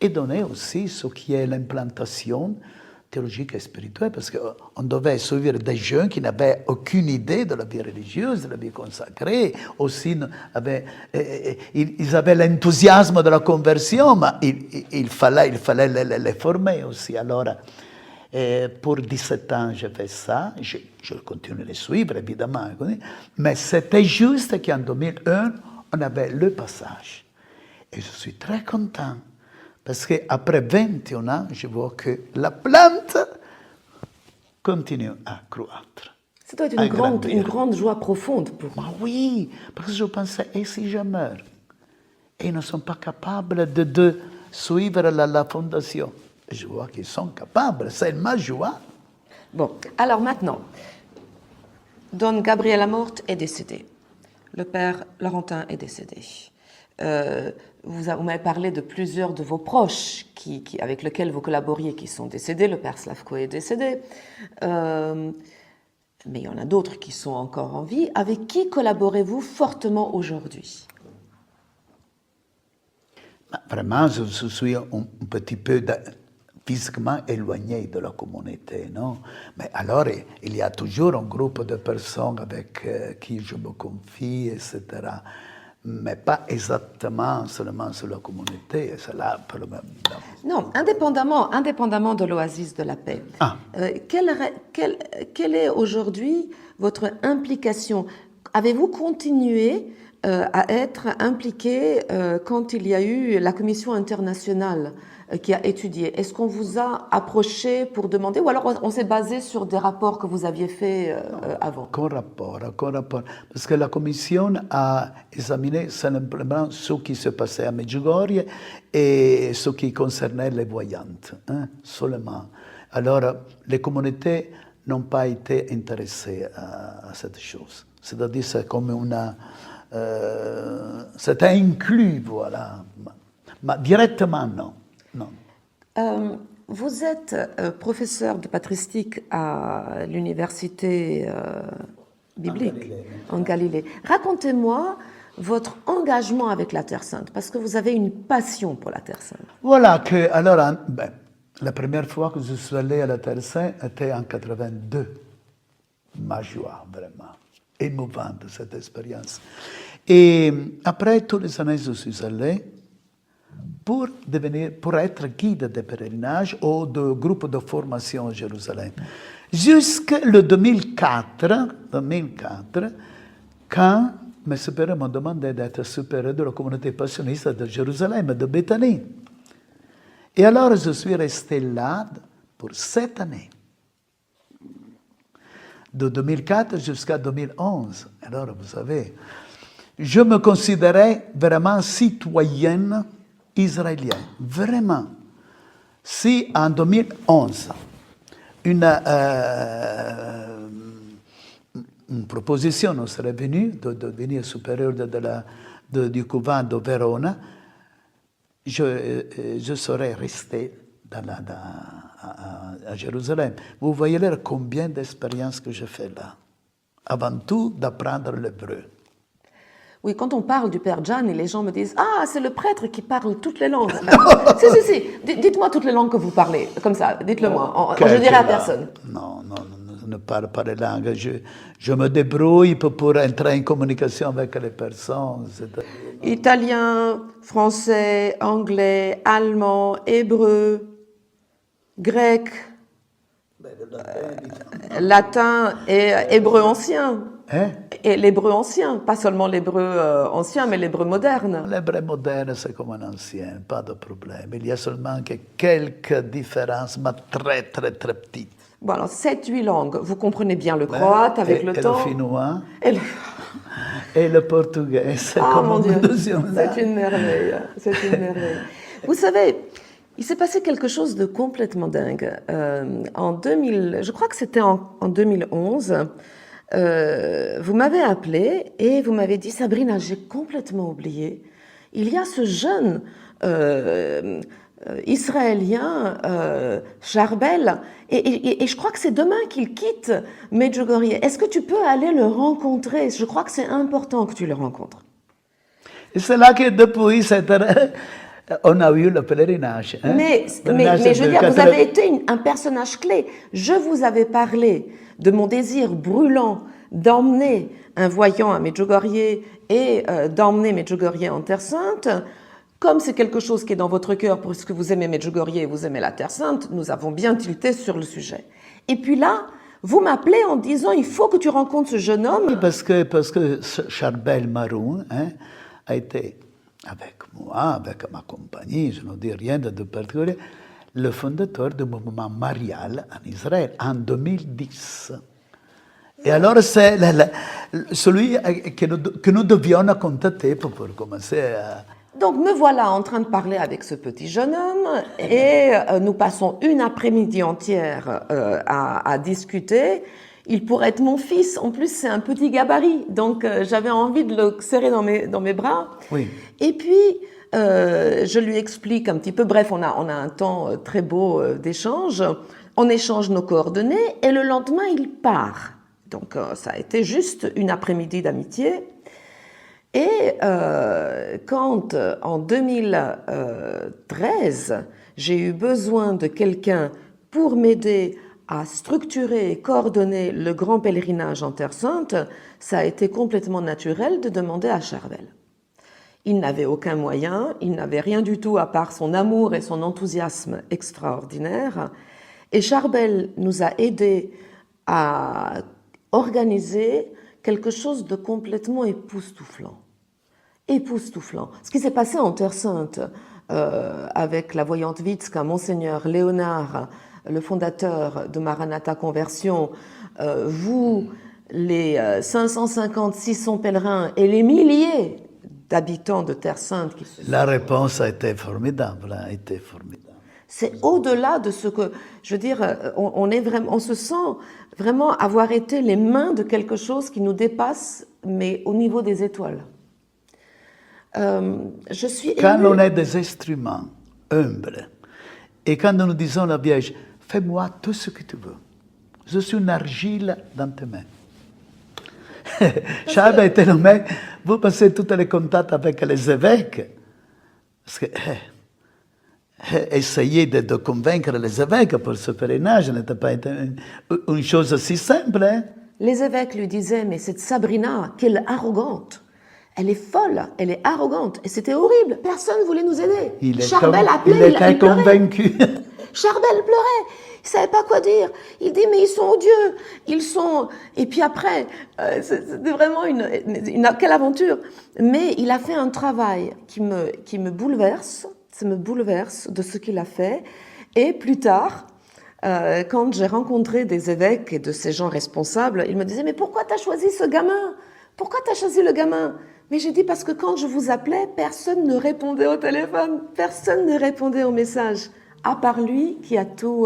Et donner aussi ce qui est l'implantation théologique et spirituelle, parce qu'on devait suivre des jeunes qui n'avaient aucune idée de la vie religieuse, de la vie consacrée. Aussi, ils avaient l'enthousiasme de la conversion, mais il fallait les former aussi. Alors, pour 17 ans, j'ai fait ça. Je continue à les suivre, évidemment. Mais c'était juste qu'en 2001, on avait le passage. Et je suis très content. Parce qu'après 21 ans, je vois que la plante continue à croître. Ça doit être une grande joie profonde pour vous. Oui, parce que je pensais, et si je meurs? Et ils ne sont pas capables de suivre la fondation. Je vois qu'ils sont capables, c'est ma joie. Bon, alors maintenant, Don Gabriel Amort est décédé. Le père Laurentin est décédé. Vous m'avez parlé de plusieurs de vos proches avec lesquels vous collaboriez qui sont décédés. Le père Slavko est décédé. Mais il y en a d'autres qui sont encore en vie. Avec qui collaborez-vous fortement aujourd'hui? Vraiment, je suis un petit peu physiquement éloigné de la communauté, non? Mais alors, il y a toujours un groupe de personnes avec qui je me confie, etc. Mais pas exactement seulement sur la communauté, c'est là pour le même. Non, indépendamment de l'oasis de la paix. Quelle est aujourd'hui votre implication? Avez-vous continué à être impliqué quand il y a eu la commission internationale qui a étudié? Est-ce qu'on vous a approché pour demander, ou alors on s'est basé sur des rapports que vous aviez faits avant? Qu'un rapport. Parce que la commission a examiné simplement ce qui se passait à Medjugorje et ce qui concernait les voyantes, seulement. Alors, les communautés n'ont pas été intéressées à cette chose. C'est-à-dire que c'est comme c'était inclus, voilà. Mais directement, non. Vous êtes professeur de patristique à l'université biblique en Galilée. Racontez-moi votre engagement avec la Terre Sainte, parce que vous avez une passion pour la Terre Sainte. Voilà que, alors, la première fois que je suis allé à la Terre Sainte était en 82. Ma joie, vraiment, émouvante cette expérience. Et après, tous les années, je suis allé pour être guide de pèlerinage ou de groupe de formation à Jérusalem. Jusqu'en 2004, quand mes supérieurs m'ont demandé d'être supérieur de la communauté passionniste de Jérusalem, de Béthanie. Et alors, je suis resté là pour 7 années. De 2004 jusqu'à 2011. Alors, vous savez, je me considérais vraiment citoyenne israélienne. Vraiment. Si en 2011, une proposition nous serait venue de devenir supérieur du couvent de Verona, je serais resté à Jérusalem. Vous voyez là combien d'expériences que je fais là. Avant tout, d'apprendre l'hébreu. Oui, quand on parle du Père Gianni, les gens me disent « Ah, c'est le prêtre qui parle toutes les langues. » Si. Dites-moi toutes les langues que vous parlez. Comme ça, dites-le-moi. Je dirai à personne. Non, je ne parle pas les langues. Je me débrouille pour entrer en communication avec les personnes. Italien, français, anglais, allemand, hébreu, grec, latin et hébreu ancien. Et l'hébreu ancien, pas seulement l'hébreu ancien, mais l'hébreu moderne. L'hébreu moderne, c'est comme un ancien, pas de problème. Il y a seulement que quelques différences, mais très, très, très petites. Bon, alors, 7-8 langues. Vous comprenez bien le croate avec le temps. Et le finnois. Et le portugais. C'est comme mon Dieu, c'est une merveille. C'est une merveille. Vous savez, il s'est passé quelque chose de complètement dingue. En 2000, je crois que c'était en 2011, vous m'avez appelé et vous m'avez dit « Sabrina, j'ai complètement oublié. Il y a ce jeune israélien, Charbel, et je crois que c'est demain qu'il quitte Medjugorje. Est-ce que tu peux aller le rencontrer? Je crois que c'est important que tu le rencontres. » Et c'est là que depuis on a eu le pèlerinage. Mais je veux dire, vous avez été un personnage clé. Je vous avais parlé de mon désir brûlant d'emmener un voyant à Medjugorje et d'emmener Medjugorje en Terre Sainte. Comme c'est quelque chose qui est dans votre cœur, puisque vous aimez Medjugorje et vous aimez la Terre Sainte, nous avons bien tilté sur le sujet. Et puis là, vous m'appelez en disant, il faut que tu rencontres ce jeune homme. Oui, parce que Charbel Maroun a été, avec moi, avec ma compagnie, je ne dis rien de particulier, le fondateur du mouvement marial en Israël en 2010. Et alors, c'est celui que nous devions contacter pour commencer à... Donc me voilà en train de parler avec ce petit jeune homme et nous passons une après-midi entière à discuter. Il pourrait être mon fils, en plus c'est un petit gabarit, donc j'avais envie de le serrer dans mes bras. Oui. Et puis je lui explique un petit peu, bref, on a un temps très beau d'échange, on échange nos coordonnées et le lendemain il part. Donc ça a été juste une après-midi d'amitié. Et quand, en 2013, j'ai eu besoin de quelqu'un pour m'aider à structurer et coordonner le grand pèlerinage en Terre Sainte, ça a été complètement naturel de demander à Charbel. Il n'avait aucun moyen, il n'avait rien du tout à part son amour et son enthousiasme extraordinaire. Et Charbel nous a aidés à organiser quelque chose de complètement époustouflant. Époustouflant. Ce qui s'est passé en Terre Sainte avec la voyante Witzka, Monseigneur Léonard, le fondateur de Maranatha Conversion, vous, les 550-600 pèlerins et les milliers d'habitants de Terre Sainte. La réponse a été formidable, a été formidable. C'est au-delà de ce que, je veux dire, on se sent vraiment avoir été les mains de quelque chose qui nous dépasse, mais au niveau des étoiles. Je suis Quand émue. on est des instruments humbles, et quand nous disons à la Vierge, fais-moi tout ce que tu veux, je suis une argile dans tes mains. Charles était nommé, vous passez tous les contacts avec les évêques, parce que essayer de convaincre les évêques pour ce pèlerinage n'était pas une chose si simple. Hein? Les évêques lui disaient, mais cette Sabrina, quelle arrogante! Elle est folle, elle est arrogante. Et c'était horrible, personne ne voulait nous aider. Charbel appelait, il était convaincu. Charbel pleurait, il ne savait pas quoi dire. Il dit, mais ils sont odieux, ils sont... Et puis après, c'était vraiment quelle aventure. Mais il a fait un travail qui me bouleverse, ça me bouleverse de ce qu'il a fait. Et plus tard, quand j'ai rencontré des évêques et de ces gens responsables, ils me disaient, mais pourquoi tu as choisi ce gamin? Pourquoi tu as choisi le gamin? Mais j'ai dit parce que quand je vous appelais, personne ne répondait au téléphone, personne ne répondait au message, à part lui qui a tout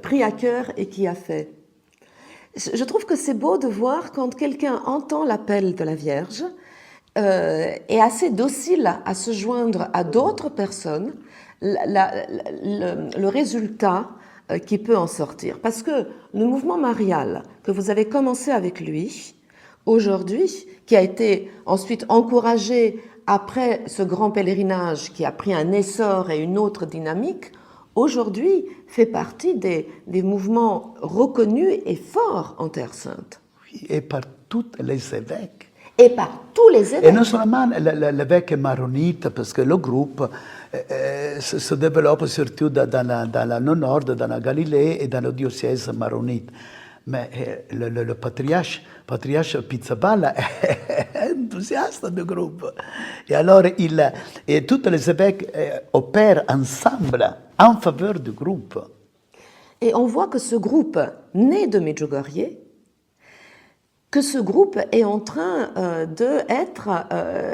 pris à cœur et qui a fait. Je trouve que c'est beau de voir quand quelqu'un entend l'appel de la Vierge, est assez docile à se joindre à d'autres personnes, le résultat qui peut en sortir. Parce que le mouvement marial que vous avez commencé avec lui, aujourd'hui, qui a été ensuite encouragé après ce grand pèlerinage qui a pris un essor et une autre dynamique, aujourd'hui fait partie des mouvements reconnus et forts en Terre Sainte. Oui, et par tous les évêques. Et par tous les évêques. Et non seulement l'évêque maronite, parce que le groupe se développe surtout dans le nord, dans la Galilée et dans le diocèse maronite. Mais le patriarche Pizzaballa est enthousiaste du groupe. Et alors, et tous les évêques opèrent ensemble en faveur du groupe. Et on voit que ce groupe, né de Medjugorje, que ce groupe est en train d'être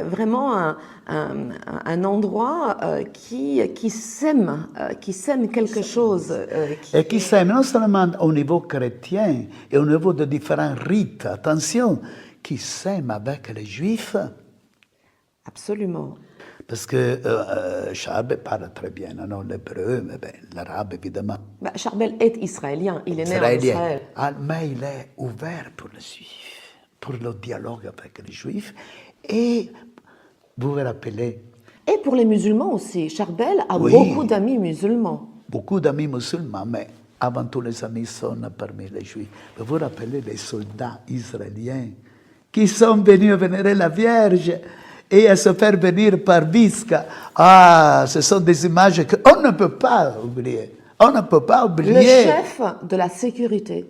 vraiment un endroit qui sème quelque chose. Et qui sème non seulement au niveau chrétien et au niveau de différents rites, attention, qui sème avec les Juifs. Absolument. Parce que Charbel parle très bien, non, l'hébreu, mais l'arabe évidemment. Charbel est israélien, il est né en Israël. Mais il est ouvert pour les Juifs, pour le dialogue avec les Juifs. Et vous vous rappelez. Et pour les musulmans aussi. Charbel a beaucoup d'amis musulmans. Beaucoup d'amis musulmans, mais avant tout les amis sont parmi les Juifs. Vous vous rappelez les soldats israéliens qui sont venus vénérer la Vierge et à se faire venir par Witzka. Ah, ce sont des images qu'on ne peut pas oublier. On ne peut pas oublier. Le chef de la sécurité,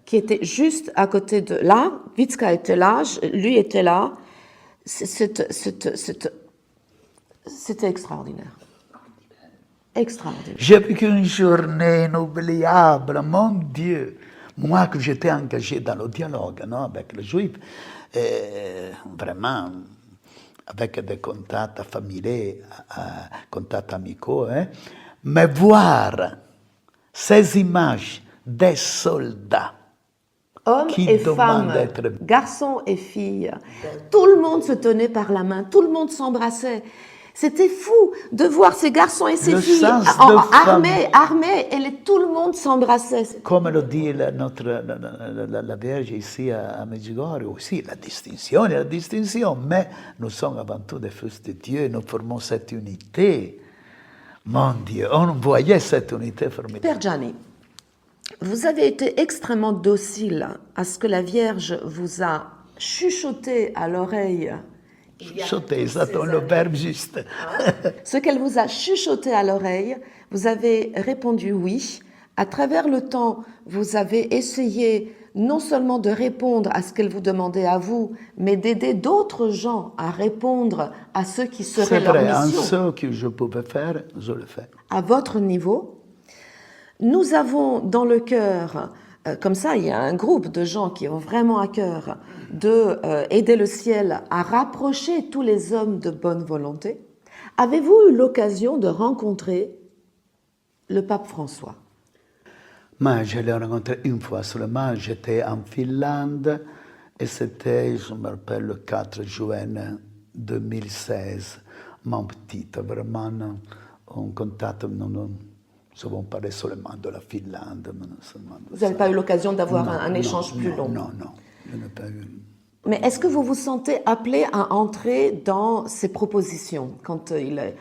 qui était juste à côté de là, Witzka était là, lui était là. C'était extraordinaire. Extraordinaire. J'ai vécu une journée inoubliable, mon Dieu. Moi, que j'étais engagé dans le dialogue avec les Juifs, vraiment, avec des contacts familiers, contacts amicaux, hein, mais voir ces images des soldats Hommes qui et demandent femmes, d'être... garçons et filles, tout le monde se tenait par la main, tout le monde s'embrassait. C'était fou de voir ces garçons et ces Le filles sens de armés, et tout le monde s'embrassait. Comme le dit la Vierge ici à Medjugorje aussi, la distinction, mais nous sommes avant tout des fils de Dieu, nous formons cette unité. Mon Dieu, on voyait cette unité formidable. Père Gianni, vous avez été extrêmement docile à ce que la Vierge vous a chuchoté à l'oreille. Chuchoter, ça donne le verbe juste. Ce qu'elle vous a chuchoté à l'oreille, vous avez répondu oui. À travers le temps, vous avez essayé non seulement de répondre à ce qu'elle vous demandait à vous, mais d'aider d'autres gens à répondre à ce qui serait C'est leur vrai, en mission. ce que je pouvais faire, je le fais. À votre niveau, nous avons dans le cœur, comme ça, il y a un groupe de gens qui ont vraiment à cœur de aider le ciel à rapprocher tous les hommes de bonne volonté. Avez-vous eu l'occasion de rencontrer le pape François? Moi, je l'ai rencontré une fois seulement. J'étais en Finlande et c'était, je me rappelle, le 4 juin 2016. Mon petit, vraiment, en contact, nous avons parlé seulement de la Finlande. Vous n'avez pas eu l'occasion d'avoir un échange plus long? Non, je n'ai pas eu. Mais est-ce que vous vous sentez appelé à entrer dans ces propositions quand il est...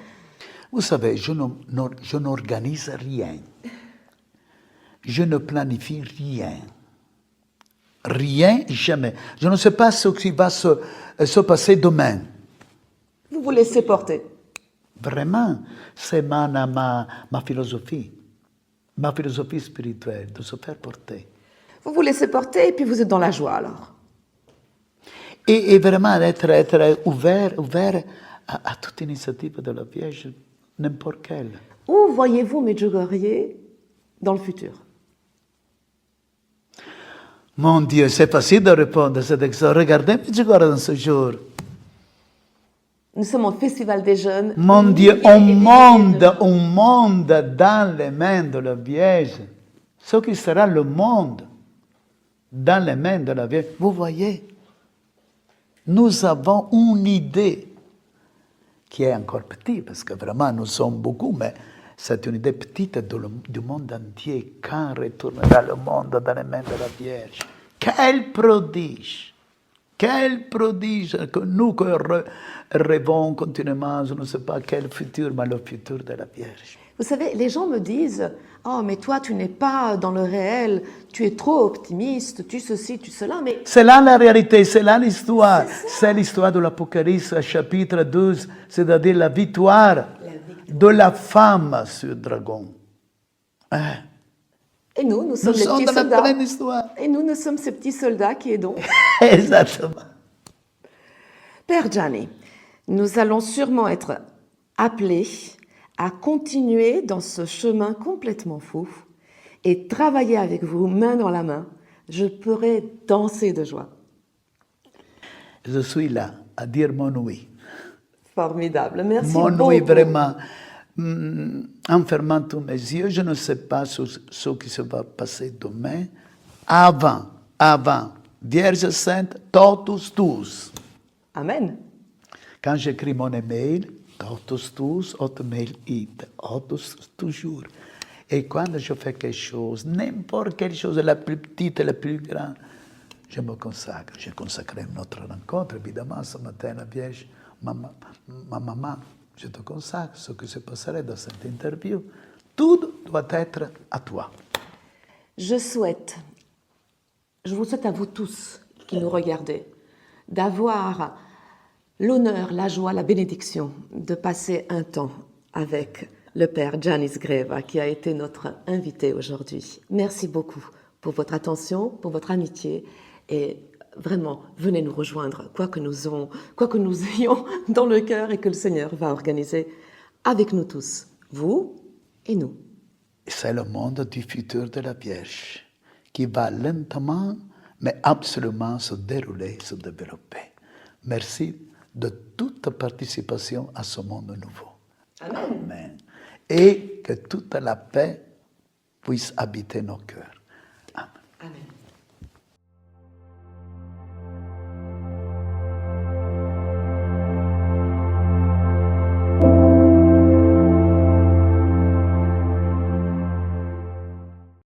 Vous savez, je n'organise rien. Je ne planifie rien. Rien, jamais. Je ne sais pas ce qui va se passer demain. Vous vous laissez porter? Vraiment, c'est ma philosophie. Ma philosophie spirituelle, de se faire porter. Vous vous laissez porter et puis vous êtes dans la joie alors? Et vraiment être ouvert à toute initiative de la Vierge, n'importe quelle. Où voyez-vous Medjugorje dans le futur? Mon Dieu, c'est facile de répondre à cette question. Regardez Medjugorje dans ce jour. Nous sommes au Festival des Jeunes. Mon Dieu, un monde dans les mains de la Vierge. Ce qui sera le monde dans les mains de la Vierge. Vous voyez, nous avons une idée qui est encore petite, parce que vraiment nous sommes beaucoup, mais c'est une idée petite du monde entier. Quand retournera le monde dans les mains de la Vierge? Quel prodige! Quel prodige que nous rêvons continuellement, je ne sais pas quel futur, mais le futur de la Vierge. Vous savez, les gens me disent « Oh, mais toi, tu n'es pas dans le réel, tu es trop optimiste, tu ceci, tu cela, mais... » C'est là la réalité, c'est là l'histoire. C'est l'histoire de l'Apocalypse, chapitre 12, c'est-à-dire la victoire de la femme sur le dragon. Hein? Et nous sommes les sommes petits dans la soldats. pleine histoire. Et nous sommes ces petits soldats qui aidons. Exactement. Père Gianni, nous allons sûrement être appelés à continuer dans ce chemin complètement fou et travailler avec vous main dans la main. Je pourrais danser de joie. Je suis là à dire mon oui. Formidable, merci Mon beaucoup. oui, vraiment. En fermant tous mes yeux, je ne sais pas ce qui se va passer demain. Avant, Vierge Sainte, totus tous. Amen. Quand j'écris mon email, totus tous, hotmail it, totus toujours. Et quand je fais quelque chose, n'importe quelle chose, la plus petite, la plus grande, je me consacre. J'ai consacré notre rencontre, évidemment, ce matin, la Vierge, ma maman, je te consacre ce qui se passerait dans cette interview. Tout doit être à toi. Je vous souhaite à vous tous qui nous regardez, d'avoir l'honneur, la joie, la bénédiction de passer un temps avec le Père Giannis Greva, qui a été notre invité aujourd'hui. Merci beaucoup pour votre attention, pour votre amitié, et vraiment, venez nous rejoindre, quoi que nous ayons dans le cœur et que le Seigneur va organiser avec nous tous, vous et nous. C'est le monde du futur de la Vierge qui va lentement, mais absolument se dérouler, se développer. Merci de toute participation à ce monde nouveau. Amen. Amen. Et que toute la paix puisse habiter nos cœurs. Amen. Amen.